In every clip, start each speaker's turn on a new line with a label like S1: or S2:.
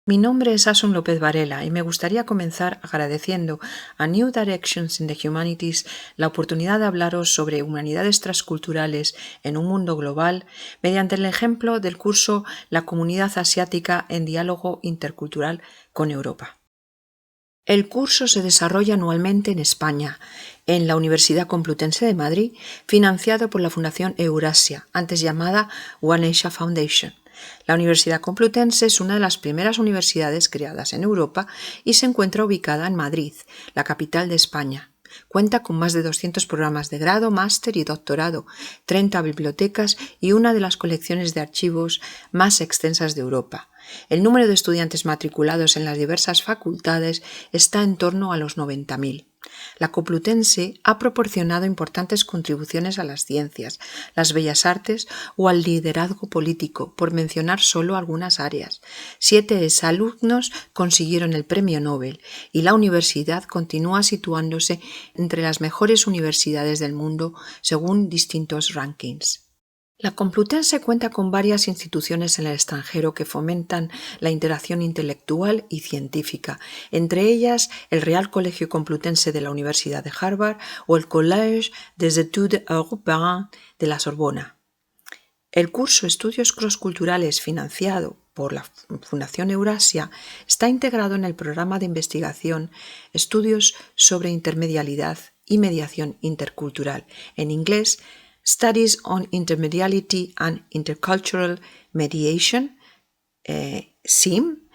S1: Mi nombre es Asun López Varela y me gustaría comenzar agradeciendo a New Directions in the Humanities la oportunidad de hablaros sobre humanidades transculturales en un mundo global mediante el ejemplo del curso La Comunidad Asiática en Diálogo Intercultural con Europa. El curso se desarrolla anualmente en España, en la Universidad Complutense de Madrid, financiado por la Fundación Eurasia, antes llamada One Asia Foundation. La Universidad Complutense es una de las primeras universidades creadas en Europa y se encuentra ubicada en Madrid, la capital de España. Cuenta con más de 200 programas de grado, máster y doctorado, 30 bibliotecas y una de las colecciones de archivos más extensas de Europa. El número de estudiantes matriculados en las diversas facultades está en torno a los 90.000. La Complutense ha proporcionado importantes contribuciones a las ciencias, las bellas artes o al liderazgo político, por mencionar solo algunas áreas. 7 exalumnos consiguieron el Premio Nobel y la universidad continúa situándose entre las mejores universidades del mundo según distintos rankings. La Complutense cuenta con varias instituciones en el extranjero que fomentan la interacción intelectual y científica, entre ellas el Real Colegio Complutense de la Universidad de Harvard o el Collège des Études Européennes de la Sorbona. El curso Estudios Crossculturales, financiado por la Fundación Eurasia, está integrado en el programa de investigación Estudios sobre Intermedialidad y Mediación Intercultural, en inglés Studies on Intermediality and Intercultural Mediation, SIM,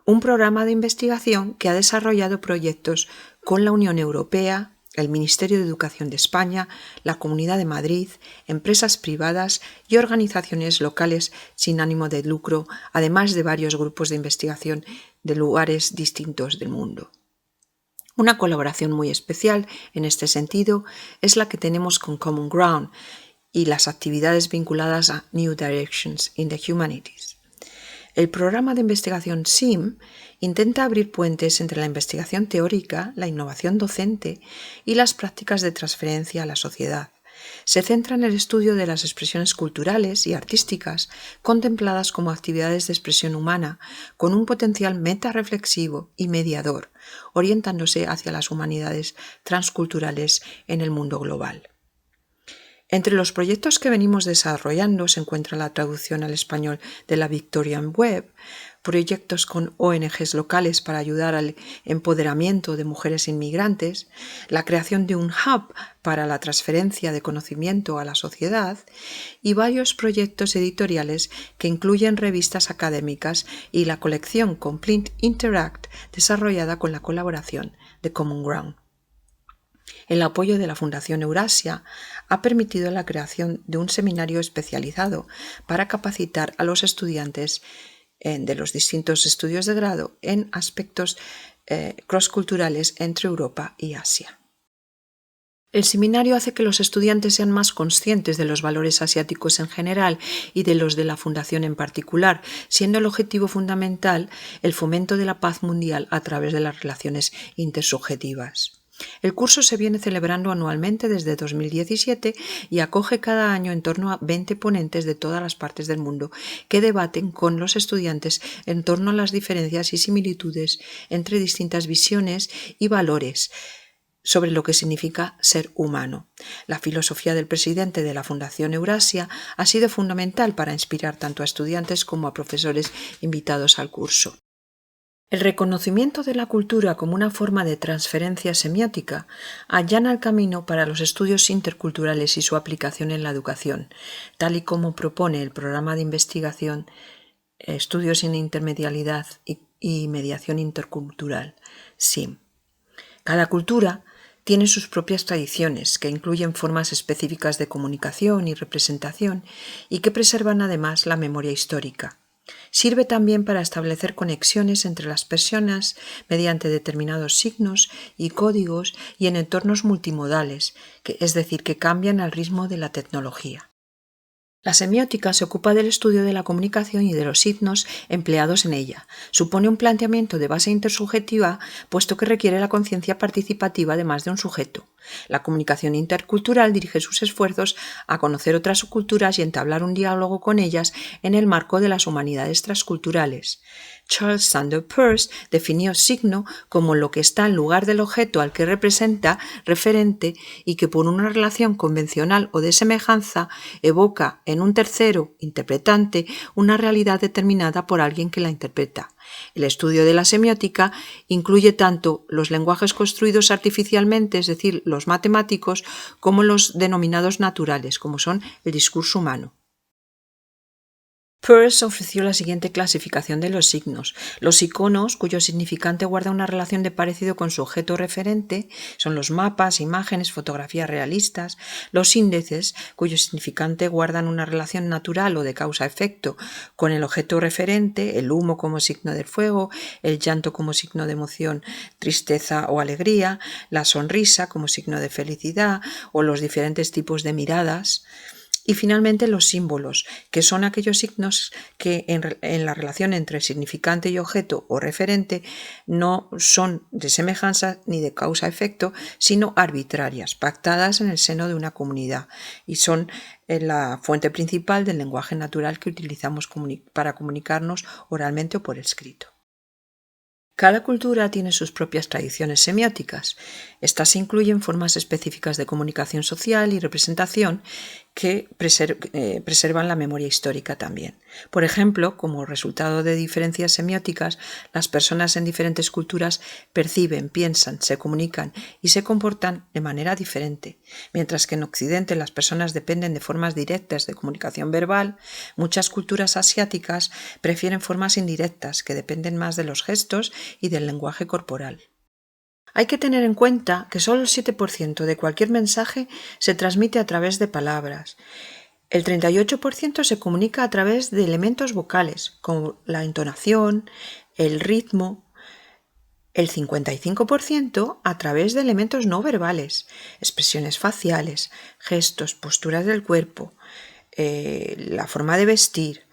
S1: un programa de investigación que ha desarrollado proyectos con la Unión Europea, el Ministerio de Educación de España, la Comunidad de Madrid, empresas privadas y organizaciones locales sin ánimo de lucro, además de varios grupos de investigación de lugares distintos del mundo. Una colaboración muy especial en este sentido es la que tenemos con Common Ground y las actividades vinculadas a New Directions in the Humanities. El programa de investigación SIM intenta abrir puentes entre la investigación teórica, la innovación docente y las prácticas de transferencia a la sociedad. Se centra en el estudio de las expresiones culturales y artísticas contempladas como actividades de expresión humana con un potencial metarreflexivo y mediador, orientándose hacia las humanidades transculturales en el mundo global. Entre los proyectos que venimos desarrollando se encuentra la traducción al español de la Victorian Web, proyectos con ONGs locales para ayudar al empoderamiento de mujeres inmigrantes, la creación de un hub para la transferencia de conocimiento a la sociedad y varios proyectos editoriales que incluyen revistas académicas y la colección Complete Interact desarrollada con la colaboración de Common Ground. El apoyo de la Fundación Eurasia ha permitido la creación de un seminario especializado para capacitar a los estudiantes de los distintos estudios de grado en aspectos crossculturales entre Europa y Asia. El seminario hace que los estudiantes sean más conscientes de los valores asiáticos en general y de los de la Fundación en particular, siendo el objetivo fundamental el fomento de la paz mundial a través de las relaciones intersubjetivas. El curso se viene celebrando anualmente desde 2017 y acoge cada año en torno a 20 ponentes de todas las partes del mundo que debaten con los estudiantes en torno a las diferencias y similitudes entre distintas visiones y valores sobre lo que significa ser humano. La filosofía del presidente de la Fundación Eurasia ha sido fundamental para inspirar tanto a estudiantes como a profesores invitados al curso. El reconocimiento de la cultura como una forma de transferencia semiótica allana el camino para los estudios interculturales y su aplicación en la educación, tal y como propone el programa de investigación Estudios en Intermedialidad y Mediación Intercultural, SIM. Cada cultura tiene sus propias tradiciones, que incluyen formas específicas de comunicación y representación y que preservan además la memoria histórica. Sirve también para establecer conexiones entre las personas mediante determinados signos y códigos y en entornos multimodales, es decir, que cambian al ritmo de la tecnología. La semiótica se ocupa del estudio de la comunicación y de los signos empleados en ella. Supone un planteamiento de base intersubjetiva, puesto que requiere la conciencia participativa de más de un sujeto. La comunicación intercultural dirige sus esfuerzos a conocer otras culturas y entablar un diálogo con ellas en el marco de las humanidades transculturales. Charles Sanders Peirce definió signo como lo que está en lugar del objeto al que representa referente y que por una relación convencional o de semejanza evoca en un tercero interpretante una realidad determinada por alguien que la interpreta. El estudio de la semiótica incluye tanto los lenguajes construidos artificialmente, es decir, los matemáticos, como los denominados naturales, como son el discurso humano. Peirce ofreció la siguiente clasificación de los signos. Los iconos, cuyo significante guarda una relación de parecido con su objeto referente, son los mapas, imágenes, fotografías realistas. Los índices, cuyo significante guardan una relación natural o de causa-efecto con el objeto referente, el humo como signo del fuego, el llanto como signo de emoción, tristeza o alegría, la sonrisa como signo de felicidad o los diferentes tipos de miradas. Y finalmente los símbolos, que son aquellos signos que en la relación entre significante y objeto o referente no son de semejanza ni de causa-efecto, sino arbitrarias, pactadas en el seno de una comunidad y son la fuente principal del lenguaje natural que utilizamos para comunicarnos oralmente o por escrito. Cada cultura tiene sus propias tradiciones semióticas. Estas incluyen formas específicas de comunicación social y representación que preservan la memoria histórica también. Por ejemplo, como resultado de diferencias semióticas, las personas en diferentes culturas perciben, piensan, se comunican y se comportan de manera diferente. Mientras que en Occidente las personas dependen de formas directas de comunicación verbal, muchas culturas asiáticas prefieren formas indirectas que dependen más de los gestos y del lenguaje corporal. Hay que tener en cuenta que solo el 7% de cualquier mensaje se transmite a través de palabras. El 38% se comunica a través de elementos vocales, como la entonación, el ritmo. El 55% a través de elementos no verbales, expresiones faciales, gestos, posturas del cuerpo, la forma de vestir.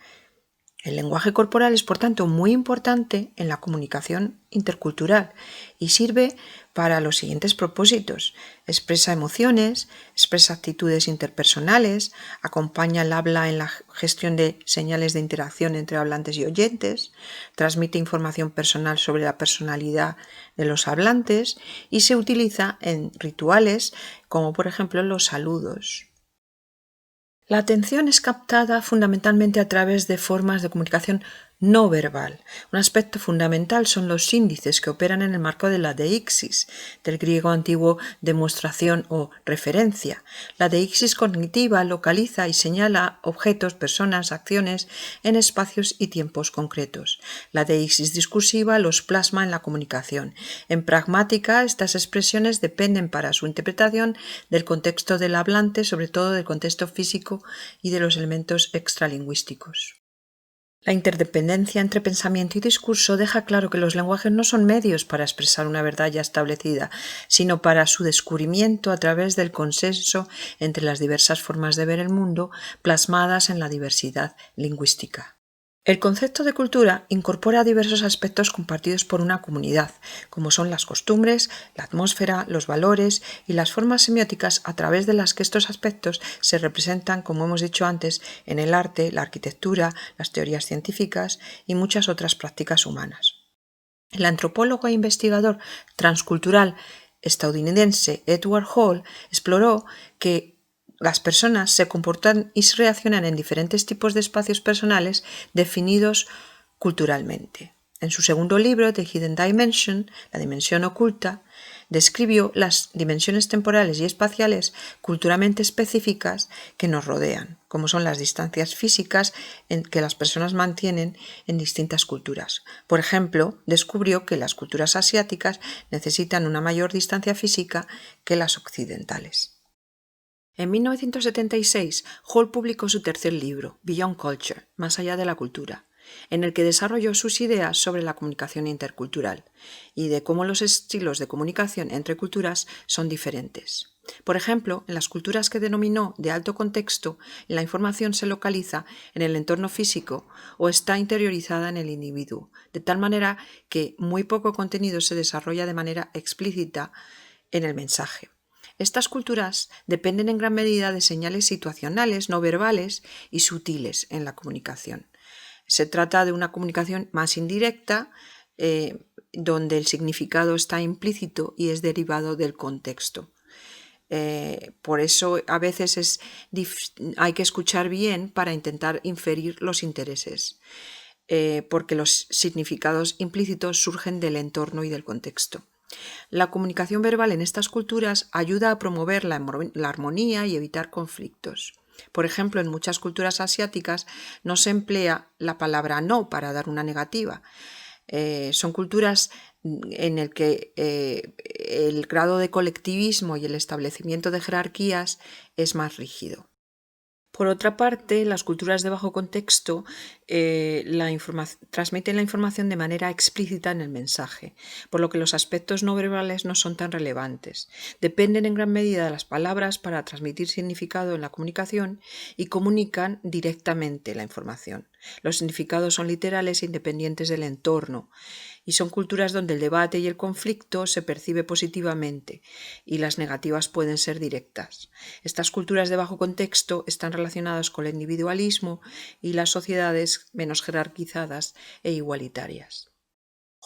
S1: El lenguaje corporal es, por tanto, muy importante en la comunicación intercultural y sirve para los siguientes propósitos. Expresa emociones, expresa actitudes interpersonales, acompaña el habla en la gestión de señales de interacción entre hablantes y oyentes, transmite información personal sobre la personalidad de los hablantes y se utiliza en rituales como, por ejemplo, los saludos. La atención es captada fundamentalmente a través de formas de comunicación no verbal. Un aspecto fundamental son los índices que operan en el marco de la deixis, del griego antiguo demostración o referencia. La deixis cognitiva localiza y señala objetos, personas, acciones en espacios y tiempos concretos. La deixis discursiva los plasma en la comunicación. En pragmática, estas expresiones dependen para su interpretación del contexto del hablante, sobre todo del contexto físico y de los elementos extralingüísticos. La interdependencia entre pensamiento y discurso deja claro que los lenguajes no son medios para expresar una verdad ya establecida, sino para su descubrimiento a través del consenso entre las diversas formas de ver el mundo plasmadas en la diversidad lingüística. El concepto de cultura incorpora diversos aspectos compartidos por una comunidad, como son las costumbres, la atmósfera, los valores y las formas semióticas a través de las que estos aspectos se representan, como hemos dicho antes, en el arte, la arquitectura, las teorías científicas y muchas otras prácticas humanas. El antropólogo e investigador transcultural estadounidense Edward Hall exploró que las personas se comportan y se reaccionan en diferentes tipos de espacios personales definidos culturalmente. En su segundo libro, The Hidden Dimension, la dimensión oculta, describió las dimensiones temporales y espaciales culturalmente específicas que nos rodean, como son las distancias físicas que las personas mantienen en distintas culturas. Por ejemplo, descubrió que las culturas asiáticas necesitan una mayor distancia física que las occidentales. En 1976, Hall publicó su tercer libro, Beyond Culture, Más allá de la cultura, en el que desarrolló sus ideas sobre la comunicación intercultural y de cómo los estilos de comunicación entre culturas son diferentes. Por ejemplo, en las culturas que denominó de alto contexto, la información se localiza en el entorno físico o está interiorizada en el individuo, de tal manera que muy poco contenido se desarrolla de manera explícita en el mensaje. Estas culturas dependen en gran medida de señales situacionales, no verbales y sutiles en la comunicación. Se trata de una comunicación más indirecta, donde el significado está implícito y es derivado del contexto. Por eso a veces hay que escuchar bien para intentar inferir los intereses, porque los significados implícitos surgen del entorno y del contexto. La comunicación verbal en estas culturas ayuda a promover la armonía y evitar conflictos. Por ejemplo, en muchas culturas asiáticas no se emplea la palabra no para dar una negativa. Son culturas en el que el grado de colectivismo y el establecimiento de jerarquías es más rígido. Por otra parte, las culturas de bajo contexto transmiten la información de manera explícita en el mensaje, por lo que los aspectos no verbales no son tan relevantes. Dependen en gran medida de las palabras para transmitir significado en la comunicación y comunican directamente la información. Los significados son literales e independientes del entorno, y son culturas donde el debate y el conflicto se percibe positivamente y las negativas pueden ser directas. Estas culturas de bajo contexto están relacionadas con el individualismo y las sociedades menos jerarquizadas e igualitarias.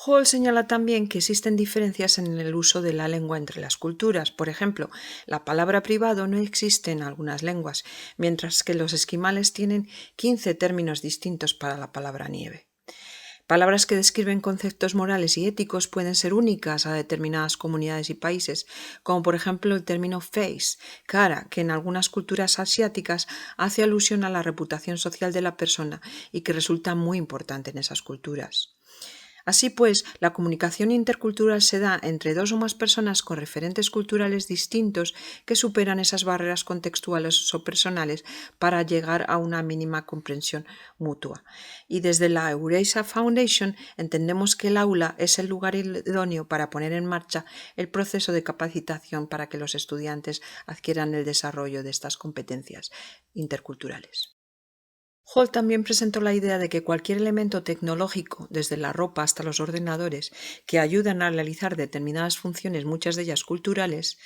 S1: Hall señala también que existen diferencias en el uso de la lengua entre las culturas. Por ejemplo, la palabra privado no existe en algunas lenguas, mientras que los esquimales tienen 15 términos distintos para la palabra nieve. Palabras que describen conceptos morales y éticos pueden ser únicas a determinadas comunidades y países, como por ejemplo el término face, cara, que en algunas culturas asiáticas hace alusión a la reputación social de la persona y que resulta muy importante en esas culturas. Así pues, la comunicación intercultural se da entre dos o más personas con referentes culturales distintos que superan esas barreras contextuales o personales para llegar a una mínima comprensión mutua. Y desde la Eurasia Foundation entendemos que el aula es el lugar idóneo para poner en marcha el proceso de capacitación para que los estudiantes adquieran el desarrollo de estas competencias interculturales. Hall también presentó la idea de que cualquier elemento tecnológico, desde la ropa hasta los ordenadores, que ayudan a realizar determinadas funciones, muchas de ellas culturales,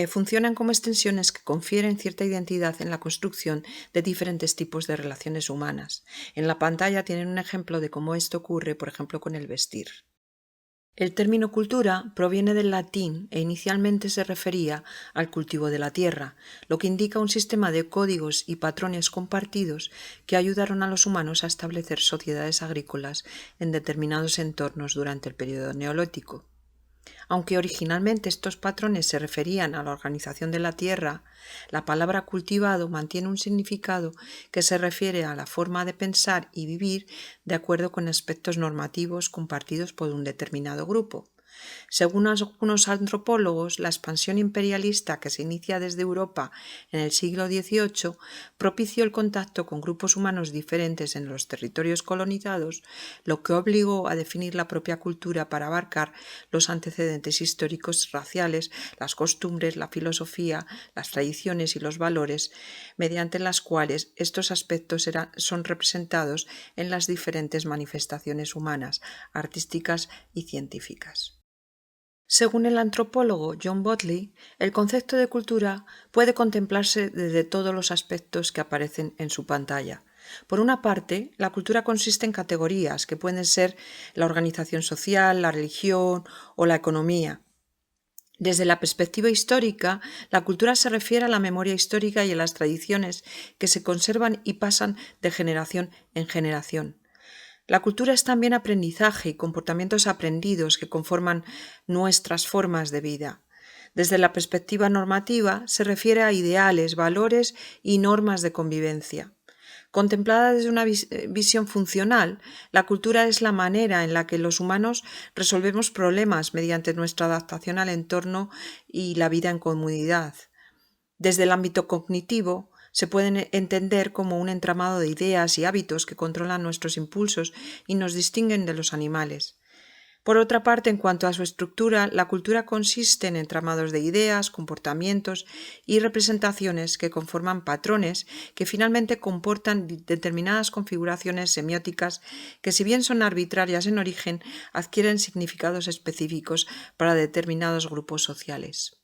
S1: funcionan como extensiones que confieren cierta identidad en la construcción de diferentes tipos de relaciones humanas. En la pantalla tienen un ejemplo de cómo esto ocurre, por ejemplo, con el vestir. El término cultura proviene del latín e inicialmente se refería al cultivo de la tierra, lo que indica un sistema de códigos y patrones compartidos que ayudaron a los humanos a establecer sociedades agrícolas en determinados entornos durante el periodo neolítico. Aunque originalmente estos patrones se referían a la organización de la tierra, la palabra cultivado mantiene un significado que se refiere a la forma de pensar y vivir de acuerdo con aspectos normativos compartidos por un determinado grupo. Según algunos antropólogos, la expansión imperialista que se inicia desde Europa en el siglo XVIII propició el contacto con grupos humanos diferentes en los territorios colonizados, lo que obligó a definir la propia cultura para abarcar los antecedentes históricos raciales, las costumbres, la filosofía, las tradiciones y los valores, mediante las cuales estos aspectos son representados en las diferentes manifestaciones humanas, artísticas y científicas. Según el antropólogo John Botley, el concepto de cultura puede contemplarse desde todos los aspectos que aparecen en su pantalla. Por una parte, la cultura consiste en categorías que pueden ser la organización social, la religión o la economía. Desde la perspectiva histórica, la cultura se refiere a la memoria histórica y a las tradiciones que se conservan y pasan de generación en generación. La cultura es también aprendizaje y comportamientos aprendidos que conforman nuestras formas de vida. Desde la perspectiva normativa se refiere a ideales, valores y normas de convivencia. Contemplada desde una visión funcional, la cultura es la manera en la que los humanos resolvemos problemas mediante nuestra adaptación al entorno y la vida en comunidad. Desde el ámbito cognitivo, se pueden entender como un entramado de ideas y hábitos que controlan nuestros impulsos y nos distinguen de los animales. Por otra parte, en cuanto a su estructura, la cultura consiste en entramados de ideas, comportamientos y representaciones que conforman patrones que finalmente comportan determinadas configuraciones semióticas que, si bien son arbitrarias en origen, adquieren significados específicos para determinados grupos sociales.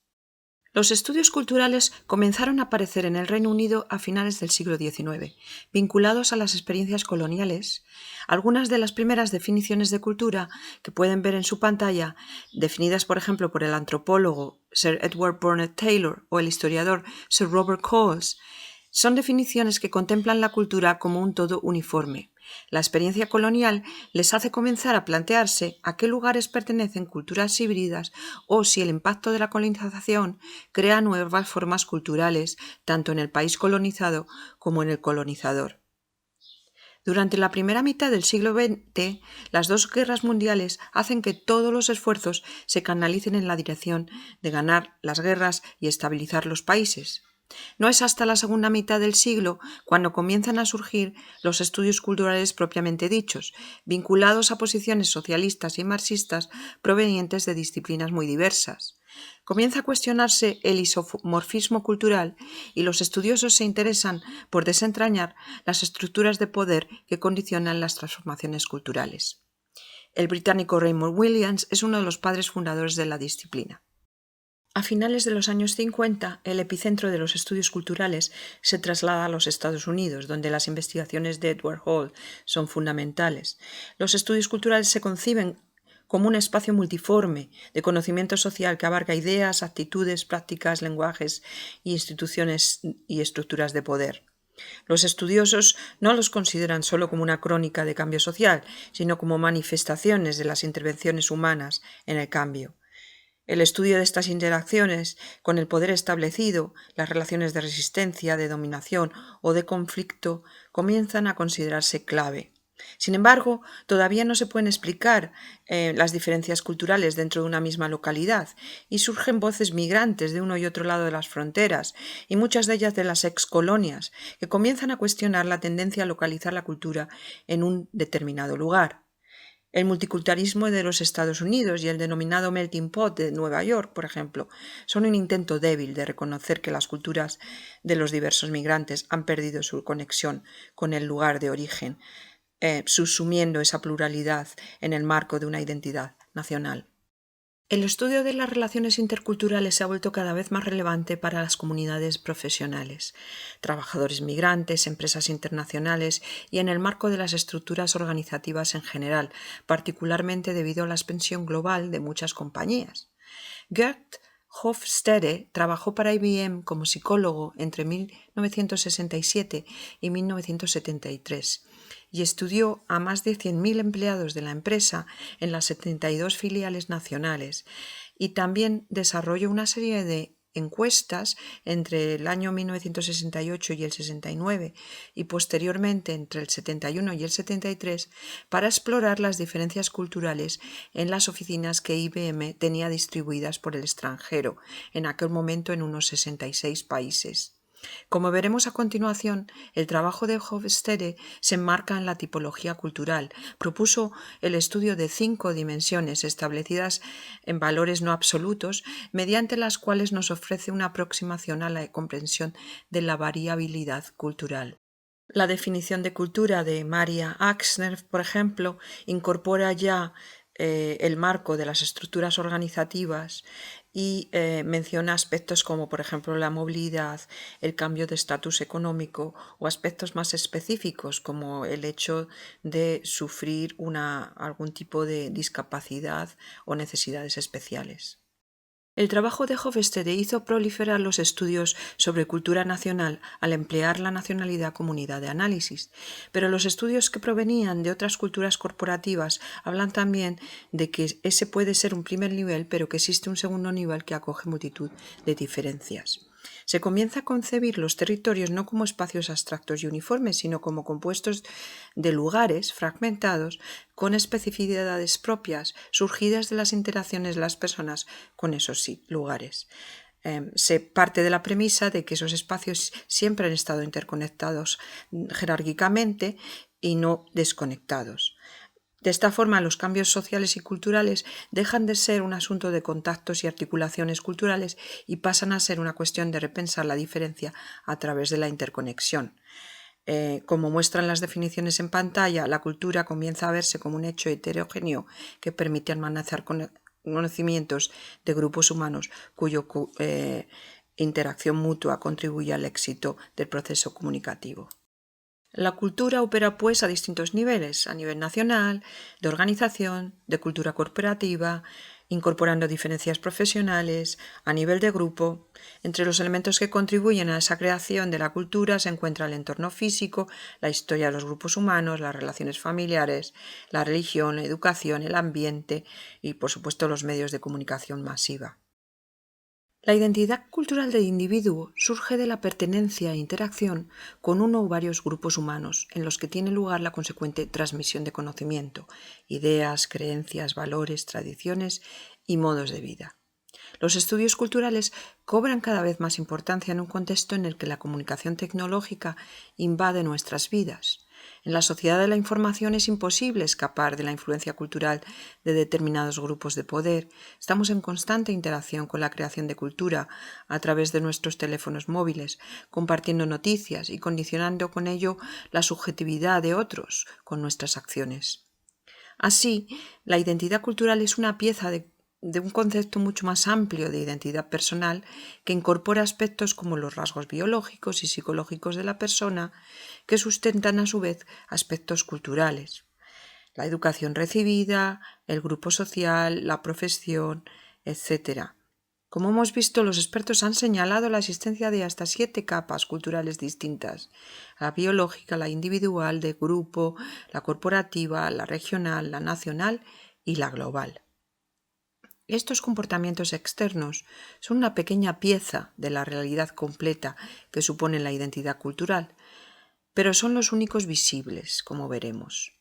S1: Los estudios culturales comenzaron a aparecer en el Reino Unido a finales del siglo XIX, vinculados a las experiencias coloniales. Algunas de las primeras definiciones de cultura que pueden ver en su pantalla, definidas por ejemplo por el antropólogo Sir Edward Burnett Taylor o el historiador Sir Robert Coles, son definiciones que contemplan la cultura como un todo uniforme. La experiencia colonial les hace comenzar a plantearse a qué lugares pertenecen culturas híbridas o si el impacto de la colonización crea nuevas formas culturales, tanto en el país colonizado como en el colonizador. Durante la primera mitad del siglo XX, las dos guerras mundiales hacen que todos los esfuerzos se canalicen en la dirección de ganar las guerras y estabilizar los países. No es hasta la segunda mitad del siglo cuando comienzan a surgir los estudios culturales propiamente dichos, vinculados a posiciones socialistas y marxistas provenientes de disciplinas muy diversas. Comienza a cuestionarse el isomorfismo cultural y los estudiosos se interesan por desentrañar las estructuras de poder que condicionan las transformaciones culturales. El británico Raymond Williams es uno de los padres fundadores de la disciplina. A finales de los años 50, el epicentro de los estudios culturales se traslada a los Estados Unidos, donde las investigaciones de Edward Hall son fundamentales. Los estudios culturales se conciben como un espacio multiforme de conocimiento social que abarca ideas, actitudes, prácticas, lenguajes y instituciones y estructuras de poder. Los estudiosos no los consideran solo como una crónica de cambio social, sino como manifestaciones de las intervenciones humanas en el cambio. El estudio de estas interacciones con el poder establecido, las relaciones de resistencia, de dominación o de conflicto comienzan a considerarse clave. Sin embargo, todavía no se pueden explicar las diferencias culturales dentro de una misma localidad y surgen voces migrantes de uno y otro lado de las fronteras y muchas de ellas de las excolonias que comienzan a cuestionar la tendencia a localizar la cultura en un determinado lugar. El multiculturalismo de los Estados Unidos y el denominado melting pot de Nueva York, por ejemplo, son un intento débil de reconocer que las culturas de los diversos migrantes han perdido su conexión con el lugar de origen, subsumiendo esa pluralidad en el marco de una identidad nacional. El estudio de las relaciones interculturales se ha vuelto cada vez más relevante para las comunidades profesionales, trabajadores migrantes, empresas internacionales y en el marco de las estructuras organizativas en general, particularmente debido a la expansión global de muchas compañías. Gert Hofstede trabajó para IBM como psicólogo entre 1967 y 1973 y estudió a más de 100.000 empleados de la empresa en las 72 filiales nacionales y también desarrolló una serie de encuestas entre el año 1968 y el 69 y posteriormente entre el 71 y el 73 para explorar las diferencias culturales en las oficinas que IBM tenía distribuidas por el extranjero, en aquel momento en unos 66 países. Como veremos a continuación, el trabajo de Hofstede se enmarca en la tipología cultural. Propuso el estudio de 5 dimensiones establecidas en valores no absolutos, mediante las cuales nos ofrece una aproximación a la comprensión de la variabilidad cultural. La definición de cultura de Maria Axner, por ejemplo, incorpora ya el marco de las estructuras organizativas y menciona aspectos como, por ejemplo, la movilidad, el cambio de estatus económico o aspectos más específicos como el hecho de sufrir algún tipo de discapacidad o necesidades especiales. El trabajo de Hofstede hizo proliferar los estudios sobre cultura nacional al emplear la nacionalidad como unidad de análisis, pero los estudios que provenían de otras culturas corporativas hablan también de que ese puede ser un primer nivel, pero que existe un segundo nivel que acoge multitud de diferencias. Se comienza a concebir los territorios no como espacios abstractos y uniformes, sino como compuestos de lugares fragmentados con especificidades propias surgidas de las interacciones de las personas con esos lugares. Se parte de la premisa de que esos espacios siempre han estado interconectados jerárquicamente y no desconectados. De esta forma, los cambios sociales y culturales dejan de ser un asunto de contactos y articulaciones culturales y pasan a ser una cuestión de repensar la diferencia a través de la interconexión. Como muestran las definiciones en pantalla, la cultura comienza a verse como un hecho heterogéneo que permite almacenar conocimientos de grupos humanos cuya interacción mutua contribuye al éxito del proceso comunicativo. La cultura opera pues a distintos niveles, a nivel nacional, de organización, de cultura corporativa, incorporando diferencias profesionales, a nivel de grupo. Entre los elementos que contribuyen a esa creación de la cultura se encuentra el entorno físico, la historia de los grupos humanos, las relaciones familiares, la religión, la educación, el ambiente y, por supuesto, los medios de comunicación masiva. La identidad cultural del individuo surge de la pertenencia e interacción con uno o varios grupos humanos en los que tiene lugar la consecuente transmisión de conocimiento, ideas, creencias, valores, tradiciones y modos de vida. Los estudios culturales cobran cada vez más importancia en un contexto en el que la comunicación tecnológica invade nuestras vidas. En la sociedad de la información es imposible escapar de la influencia cultural de determinados grupos de poder. Estamos en constante interacción con la creación de cultura a través de nuestros teléfonos móviles, compartiendo noticias y condicionando con ello la subjetividad de otros con nuestras acciones. Así, la identidad cultural es una pieza de un concepto mucho más amplio de identidad personal que incorpora aspectos como los rasgos biológicos y psicológicos de la persona que sustentan a su vez aspectos culturales. La educación recibida, el grupo social, la profesión, etc. Como hemos visto, los expertos han señalado la existencia de hasta 7 capas culturales distintas: la biológica, la individual, de grupo, la corporativa, la regional, la nacional y la global. Estos comportamientos externos son una pequeña pieza de la realidad completa que supone la identidad cultural, pero son los únicos visibles, como veremos.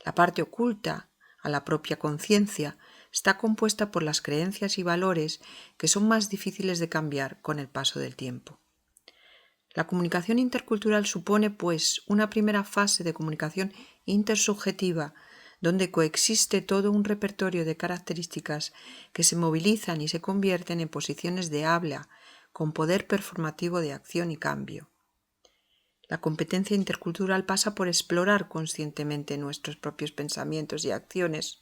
S1: La parte oculta a la propia conciencia está compuesta por las creencias y valores que son más difíciles de cambiar con el paso del tiempo. La comunicación intercultural supone, pues, una primera fase de comunicación intersubjetiva donde coexiste todo un repertorio de características que se movilizan y se convierten en posiciones de habla con poder performativo de acción y cambio. La competencia intercultural pasa por explorar conscientemente nuestros propios pensamientos y acciones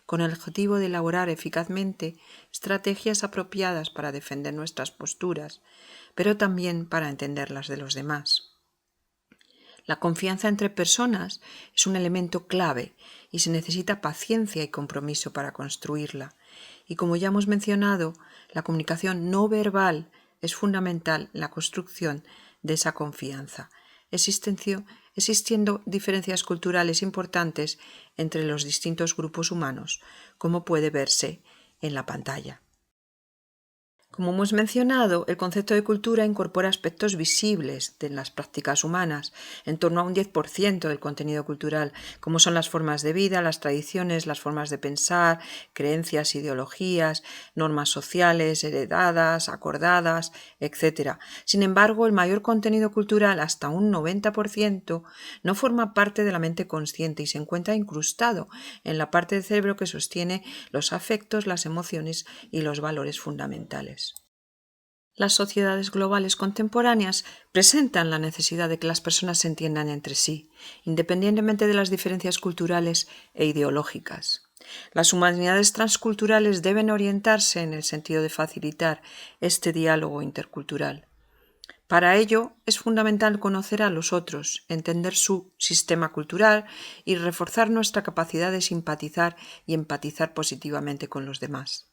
S1: con el objetivo de elaborar eficazmente estrategias apropiadas para defender nuestras posturas, pero también para entender las de los demás. La confianza entre personas es un elemento clave y se necesita paciencia y compromiso para construirla. Y como ya hemos mencionado, la comunicación no verbal es fundamental en la construcción de esa confianza, existiendo diferencias culturales importantes entre los distintos grupos humanos, como puede verse en la pantalla. Como hemos mencionado, el concepto de cultura incorpora aspectos visibles de las prácticas humanas, en torno a un 10% del contenido cultural, como son las formas de vida, las tradiciones, las formas de pensar, creencias, ideologías, normas sociales, heredadas, acordadas, etc. Sin embargo, el mayor contenido cultural, hasta un 90%, no forma parte de la mente consciente y se encuentra incrustado en la parte del cerebro que sostiene los afectos, las emociones y los valores fundamentales. Las sociedades globales contemporáneas presentan la necesidad de que las personas se entiendan entre sí, independientemente de las diferencias culturales e ideológicas. Las humanidades transculturales deben orientarse en el sentido de facilitar este diálogo intercultural. Para ello es fundamental conocer a los otros, entender su sistema cultural y reforzar nuestra capacidad de simpatizar y empatizar positivamente con los demás.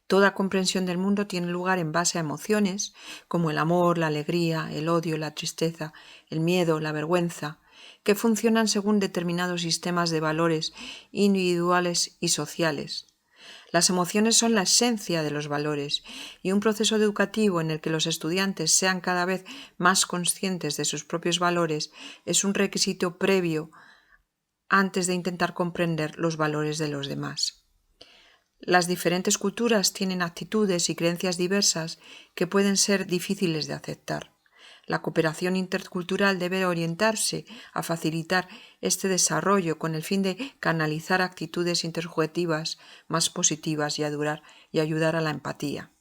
S1: Toda comprensión del mundo tiene lugar en base a emociones como el amor, la alegría, el odio, la tristeza, el miedo, la vergüenza, que funcionan según determinados sistemas de valores individuales y sociales. Las emociones son la esencia de los valores y un proceso educativo en el que los estudiantes sean cada vez más conscientes de sus propios valores es un requisito previo antes de intentar comprender los valores de los demás. Las diferentes culturas tienen actitudes y creencias diversas que pueden ser difíciles de aceptar. La cooperación intercultural debe orientarse a facilitar este desarrollo con el fin de canalizar actitudes intersubjetivas más positivas y ayudar a la empatía.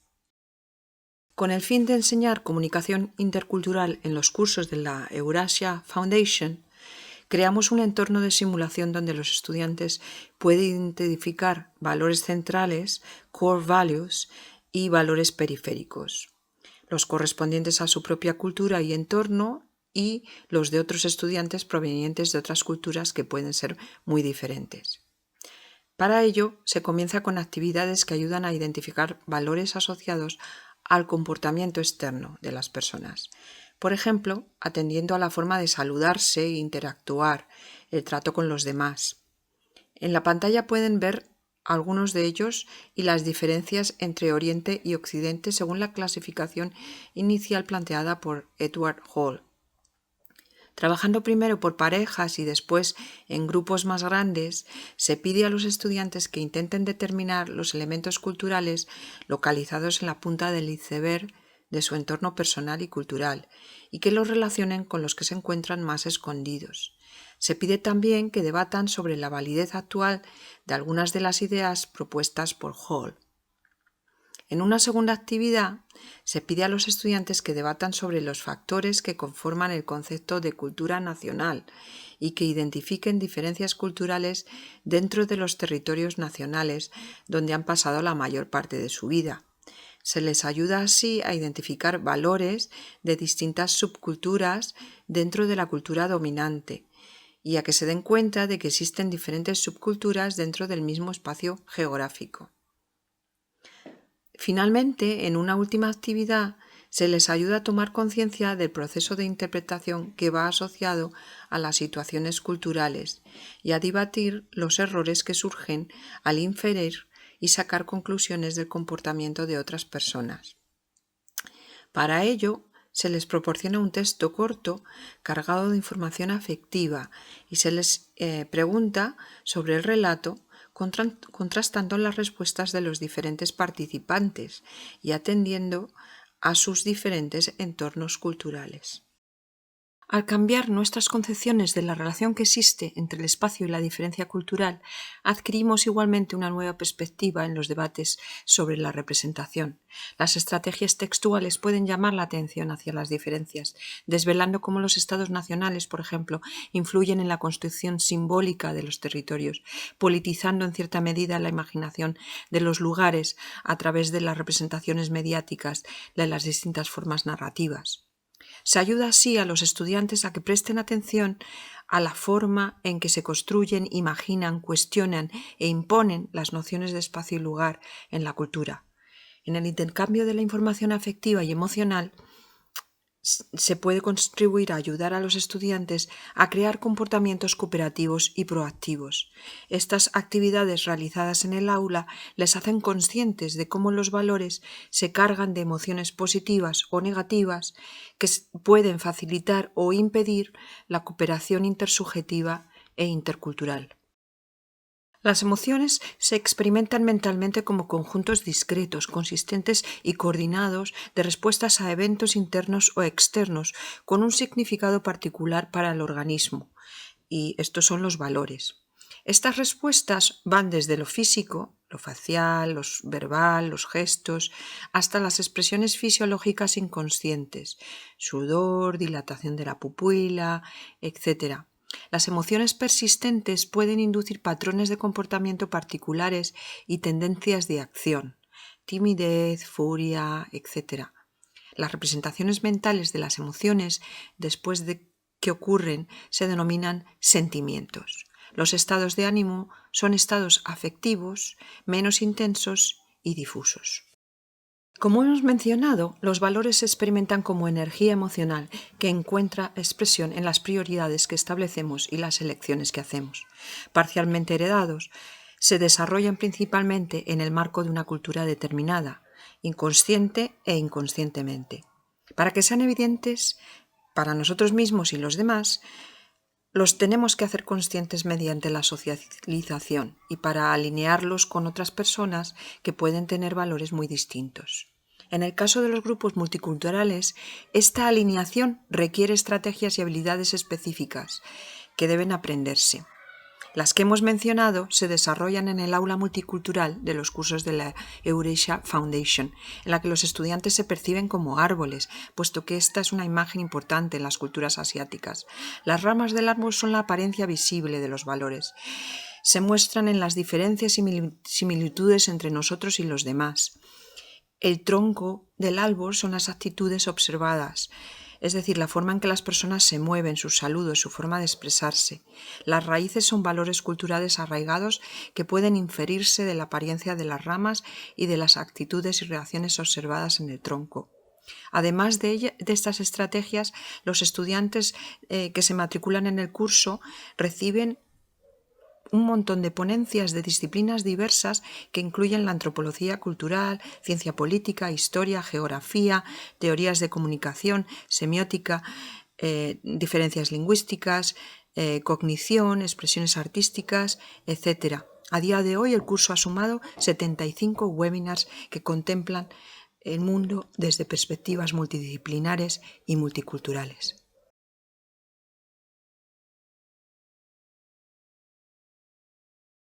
S1: Con el fin de enseñar comunicación intercultural en los cursos de la Eurasia Foundation, creamos un entorno de simulación donde los estudiantes pueden identificar valores centrales, core values, y valores periféricos, los correspondientes a su propia cultura y entorno y los de otros estudiantes provenientes de otras culturas que pueden ser muy diferentes. Para ello, se comienza con actividades que ayudan a identificar valores asociados al comportamiento externo de las personas. Por ejemplo, atendiendo a la forma de saludarse e interactuar, el trato con los demás. En la pantalla pueden ver algunos de ellos y las diferencias entre Oriente y Occidente según la clasificación inicial planteada por Edward Hall. Trabajando primero por parejas y después en grupos más grandes, se pide a los estudiantes que intenten determinar los elementos culturales localizados en la punta del iceberg de su entorno personal y cultural y que los relacionen con los que se encuentran más escondidos. Se pide también que debatan sobre la validez actual de algunas de las ideas propuestas por Hall. En una segunda actividad, se pide a los estudiantes que debatan sobre los factores que conforman el concepto de cultura nacional y que identifiquen diferencias culturales dentro de los territorios nacionales donde han pasado la mayor parte de su vida. Se les ayuda así a identificar valores de distintas subculturas dentro de la cultura dominante y a que se den cuenta de que existen diferentes subculturas dentro del mismo espacio geográfico. Finalmente, en una última actividad, se les ayuda a tomar conciencia del proceso de interpretación que va asociado a las situaciones culturales y a debatir los errores que surgen al inferir y sacar conclusiones del comportamiento de otras personas. Para ello, se les proporciona un texto corto cargado de información afectiva y se les pregunta sobre el relato contrastando las respuestas de los diferentes participantes y atendiendo a sus diferentes entornos culturales. Al cambiar nuestras concepciones de la relación que existe entre el espacio y la diferencia cultural, adquirimos igualmente una nueva perspectiva en los debates sobre la representación. Las estrategias textuales pueden llamar la atención hacia las diferencias, desvelando cómo los estados nacionales, por ejemplo, influyen en la construcción simbólica de los territorios, politizando en cierta medida la imaginación de los lugares a través de las representaciones mediáticas de las distintas formas narrativas. Se ayuda así a los estudiantes a que presten atención a la forma en que se construyen, imaginan, cuestionan e imponen las nociones de espacio y lugar en la cultura. En el intercambio de la información afectiva y emocional se puede contribuir a ayudar a los estudiantes a crear comportamientos cooperativos y proactivos. Estas actividades realizadas en el aula les hacen conscientes de cómo los valores se cargan de emociones positivas o negativas que pueden facilitar o impedir la cooperación intersubjetiva e intercultural. Las emociones se experimentan mentalmente como conjuntos discretos, consistentes y coordinados de respuestas a eventos internos o externos con un significado particular para el organismo, y estos son los valores. Estas respuestas van desde lo físico, lo facial, lo verbal, los gestos, hasta las expresiones fisiológicas inconscientes, sudor, dilatación de la pupila, etc. Las emociones persistentes pueden inducir patrones de comportamiento particulares y tendencias de acción, timidez, furia, etc. Las representaciones mentales de las emociones, después de que ocurren, se denominan sentimientos. Los estados de ánimo son estados afectivos, menos intensos y difusos. Como hemos mencionado, los valores se experimentan como energía emocional que encuentra expresión en las prioridades que establecemos y las elecciones que hacemos. Parcialmente heredados, se desarrollan principalmente en el marco de una cultura determinada, inconsciente e inconscientemente. Para que sean evidentes para nosotros mismos y los demás, los tenemos que hacer conscientes mediante la socialización y para alinearlos con otras personas que pueden tener valores muy distintos. En el caso de los grupos multiculturales, esta alineación requiere estrategias y habilidades específicas que deben aprenderse. Las que hemos mencionado se desarrollan en el aula multicultural de los cursos de la Eurasia Foundation, en la que los estudiantes se perciben como árboles, puesto que esta es una imagen importante en las culturas asiáticas. Las ramas del árbol son la apariencia visible de los valores. Se muestran en las diferencias y similitudes entre nosotros y los demás. El tronco del árbol son las actitudes observadas, es decir, la forma en que las personas se mueven, sus saludos, su forma de expresarse. Las raíces son valores culturales arraigados que pueden inferirse de la apariencia de las ramas y de las actitudes y reacciones observadas en el tronco. Además de estas estrategias, los estudiantes que se matriculan en el curso reciben un montón de ponencias de disciplinas diversas que incluyen la antropología cultural, ciencia política, historia, geografía, teorías de comunicación, semiótica, diferencias lingüísticas, cognición, expresiones artísticas, etc. A día de hoy el curso ha sumado 75 webinars que contemplan el mundo desde perspectivas multidisciplinares y multiculturales.